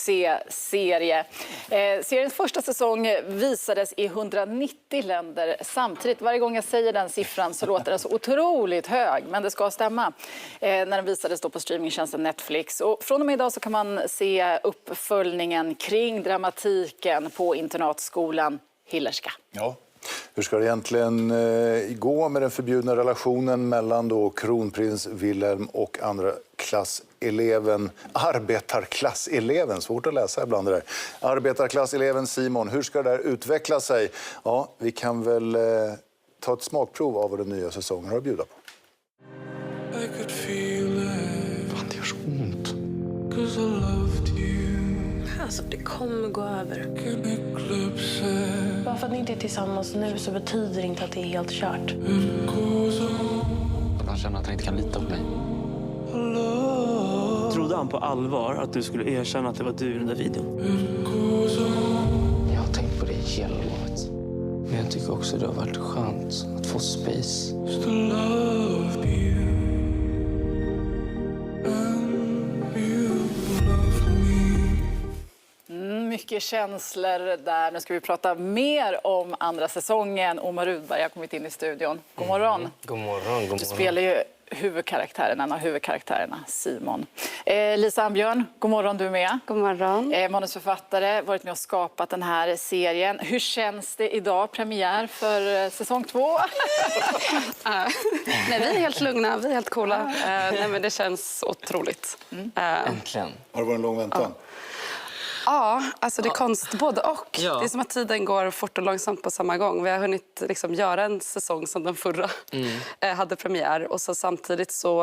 succéserie. Seriens första säsong visades i 190 länder samtidigt. Varje gång jag säger den siffran så låter den så otroligt hög, men det ska stämma. När den visades då på streamingtjänsten Netflix. Och från och med idag så kan man se uppföljningen kring dramatiken på internatskolan Hillerská. Ja. Hur ska det egentligen gå med den förbjudna relationen mellan då kronprins Wilhelm och andra klasseleven, arbetarklasseleven, svårt att läsa ibland det där. Arbetarklasseleven Simon, hur ska det där utveckla sig? Ja, vi kan väl ta ett smakprov av vad den nya säsongen har att bjuda på. Fan, det gör så ont. Alltså, det kommer gå över. Bara för att ni inte är tillsammans nu så betyder det inte att det är helt kört. Han känner att han inte kan lita på mig. Trodde han på allvar att du skulle erkänna att det var du i den där videon? Jag har tänkt på det hela lovet. Men jag tycker också det har varit skönt att få space. Mycket känslor där. Nu ska vi prata mer om andra säsongen. Omar Rudberg har kommit in i studion. God morgon. God morgon, god morgon. Du spelar ju huvudkaraktären, en av huvudkaraktärerna, Simon. Lisa Ambjörn, god morgon du med. God morgon. Manusförfattare, varit med och skapat den här serien. Hur känns det idag, premiär för säsong 2? Nej, vi är helt lugna, vi är helt coola. Nej, men det känns otroligt. Äntligen. Har det varit en lång väntan? Ja, alltså det är konst både och. Ja. Det är som att tiden går fort och långsamt på samma gång. Vi har hunnit liksom göra en säsong som den förra hade premiär. Och så samtidigt så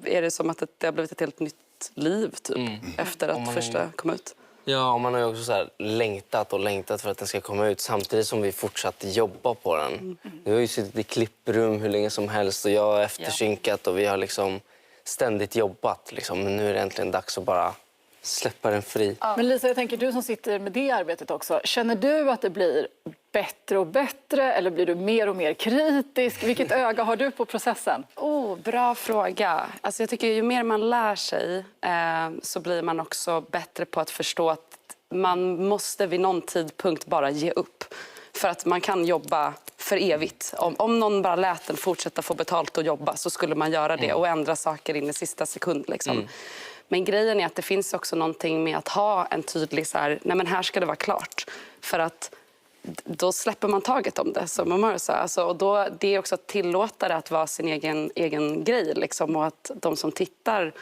är det som att det har blivit ett helt nytt liv typ, efter att första kom ut. Ja, och man har ju också så här längtat för att den ska komma ut samtidigt som vi fortsatte jobba på den. Vi har ju suttit i klipprum hur länge som helst och jag har eftersynkat och vi har liksom ständigt jobbat. Liksom. Men nu är det äntligen dags att bara släppa den fri. Men Lisa, jag tänker du som sitter med det arbetet också. Känner du att det blir bättre och bättre eller blir du mer och mer kritisk? Vilket öga har du på processen? Bra fråga. Alltså jag tycker ju mer man lär sig så blir man också bättre på att förstå att man måste vid någon tidpunkt bara ge upp. För att man kan jobba för evigt. Om någon bara lät den fortsätta få betalt och jobba så skulle man göra det och ändra saker in i sista sekund liksom. Men grejen är att det finns också någonting med att ha en tydlig så här, nej men här ska det vara klart. För att då släpper man taget om det, som man hör så. Alltså, och då, det är också att tillåta det att vara sin egen grej. Liksom, och att de som tittar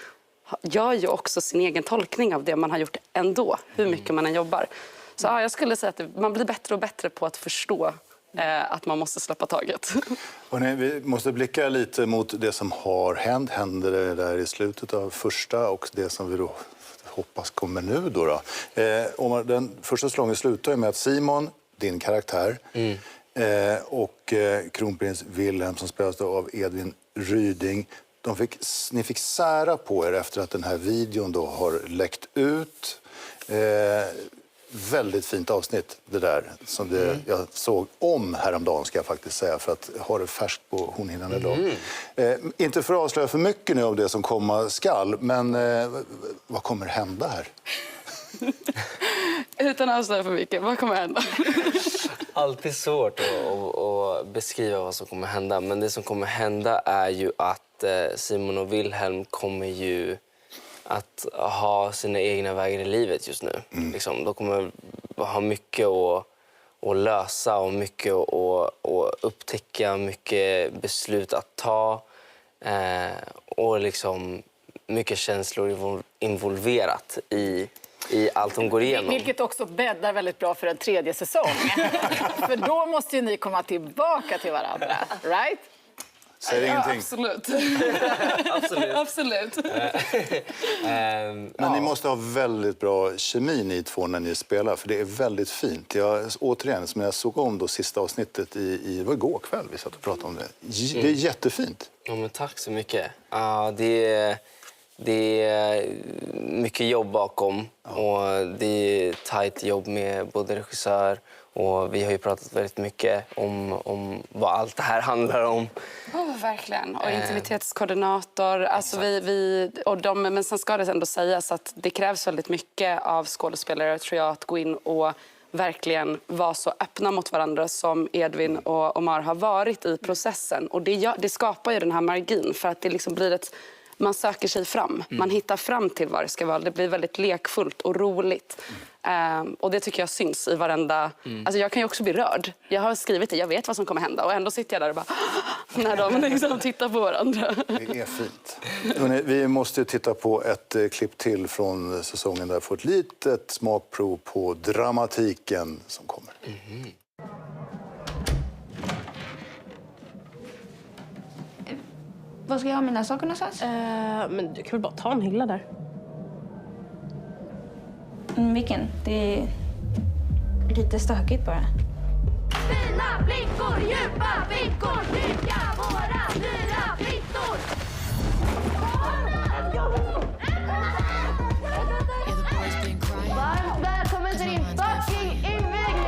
gör ju också sin egen tolkning av det man har gjort ändå. Hur mycket man än jobbar. Så jag skulle säga att man blir bättre och bättre på att förstå att man måste släppa taget. Hörrni, vi måste blicka lite mot det som har hänt. Händer det där i slutet av första och det som vi då hoppas kommer nu då. Den första säsongen slutar ju med att Simon, din karaktär, och kronprins Wilhelm som spelas av Edvin Ryding, ni fick sära på er efter att den här videon då har läckt ut. Väldigt fint avsnitt det där som jag såg om häromdagen ska jag faktiskt säga för att ha det färskt på hornhinnan idag. Inte för att avslöja för mycket nu av det som komma skall, men vad kommer hända här? Utan att avslöja för mycket, vad kommer hända? Alltid svårt att beskriva vad som kommer hända. Men det som kommer hända är ju att Simon och Wilhelm kommer ju att ha sina egna vägar i livet just nu. Liksom, de kommer ha mycket att lösa och mycket att upptäcka, mycket beslut att ta och liksom mycket känslor involverat i allt de går igenom. Vilket också bäddar väldigt bra för en tredje säsong. För då måste ju ni komma tillbaka till varandra, right? Säger ingenting. Absolut. Absolut. Absolut. Men ni måste ha väldigt bra kemi ni två när ni spelar, för det är väldigt fint. Återigen, som jag såg om då sista avsnittet det var igår kväll vi satt och pratade om det. Det är jättefint. Ja, men tack så mycket. Det Det är mycket jobb bakom och det är tajt jobb med både regissör och vi har ju pratat väldigt mycket om vad allt det här handlar om. Verkligen. Och intimitetskoordinator. Alltså men sen ska det ändå sägas att det krävs väldigt mycket av skådespelare, tror jag, att gå in och verkligen vara så öppna mot varandra som Edvin och Omar har varit i processen. Och det skapar ju den här margin för att det liksom blir man söker sig fram. Man hittar fram till vad det ska vara. Det blir väldigt lekfullt och roligt. Och det tycker jag syns i varenda... Alltså jag kan ju också bli rörd. Jag har skrivit det, jag vet vad som kommer hända. Och ändå sitter jag där och bara... när de liksom tittar på varandra. Det är fint. Hörrni, vi måste titta på ett klipp till från säsongen där vi får ett litet smakprov på dramatiken som kommer. Var ska jag ha mina saker någonstans? Men du kan väl bara ta en hylla där. Vilken? Det är lite stökigt bara. Fina flickor, djupa fickor, trycka våra dyra fittor. Varmt välkommen till din fucking invigning!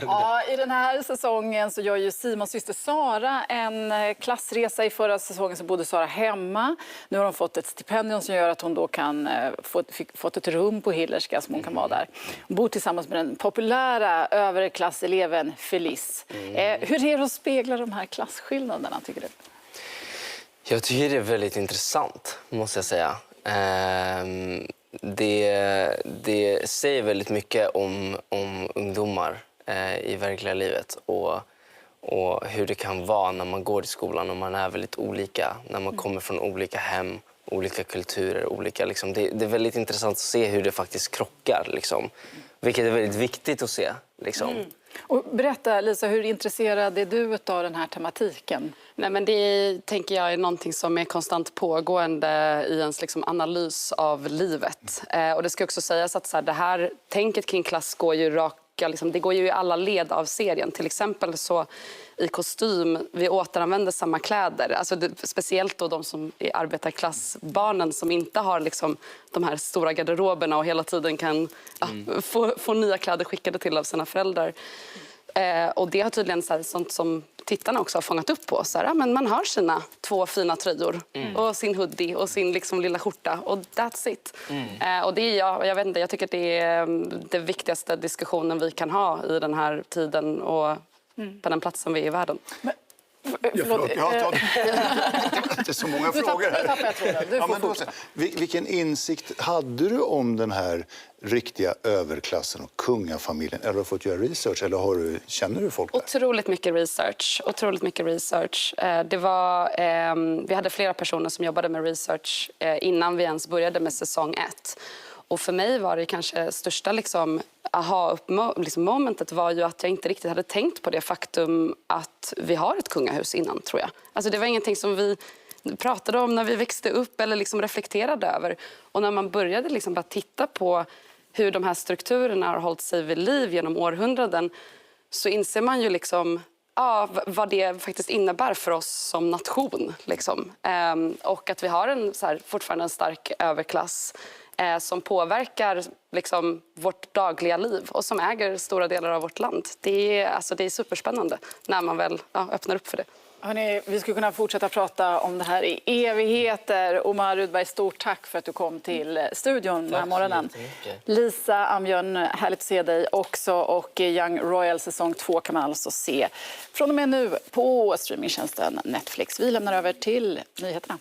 Ja, i den här säsongen så gör ju Simons syster Sara en klassresa. I förra säsongen så bodde Sara hemma. Nu har hon fått ett stipendium som gör att hon då kan fått ett rum på Hillerska som hon kan vara där. Hon bor tillsammans med den populära överklasseleven Felice. Hur är det att spegla de här klasskillnaderna, tycker du? Jag tycker det är väldigt intressant, måste jag säga. Det säger väldigt mycket om ungdomar i verkliga livet och hur det kan vara när man går i skolan och man är väldigt olika, när man kommer från olika hem, olika kulturer, olika liksom. Det är väldigt intressant att se hur det faktiskt krockar liksom, vilket är väldigt viktigt att se liksom. Och berätta, Lisa, hur intresserad är du av den här tematiken? Nej, men det tänker jag är någonting som är konstant pågående i ens liksom analys av livet. Och det ska också sägas att det här tänket kring klass går ju det går ju i alla led av serien. Till exempel så i kostym, vi återanvänder samma kläder. Alltså speciellt då de som är arbetarklassbarnen som inte har liksom de här stora garderoberna och hela tiden kan få nya kläder skickade till av sina föräldrar. Och det har tydligen sånt som tittarna också har fångat upp på. Men man har sina 2 fina tröjor och sin hoodie och sin liksom lilla skjorta och that's it. Och det är jag vet inte, jag tycker att det är den viktigaste diskussionen vi kan ha i den här tiden och på den plats som vi är i världen. Förlåt. Det är så många frågor här. Vilken insikt hade du om den här riktiga överklassen och kungafamiljen? Eller har du fått göra research? Eller känner du folk där? Otroligt mycket research. Vi hade flera personer som jobbade med research innan vi ens började med säsong 1. Och för mig var det kanske största momentet var ju att jag inte riktigt hade tänkt på det faktum att vi har ett kungahus innan, tror jag. Alltså det var ingenting som vi pratade om när vi växte upp eller liksom reflekterade över. Och när man började liksom bara titta på hur de här strukturerna har hållit sig vid liv genom århundraden så inser man ju liksom vad det faktiskt innebär för oss som nation. Liksom. Och att vi har fortfarande en stark överklass som påverkar liksom vårt dagliga liv och som äger stora delar av vårt land. Det är superspännande när man väl öppnar upp för det. Hörrni, vi skulle kunna fortsätta prata om det här i evigheter. Omar Rudberg, stort tack för att du kom till studion den här morgonen. Lisa Ambjörn, härligt att se dig också. Och Young Royal säsong 2 kan man alltså se från och med nu på streamingtjänsten Netflix. Vi lämnar över till nyheterna.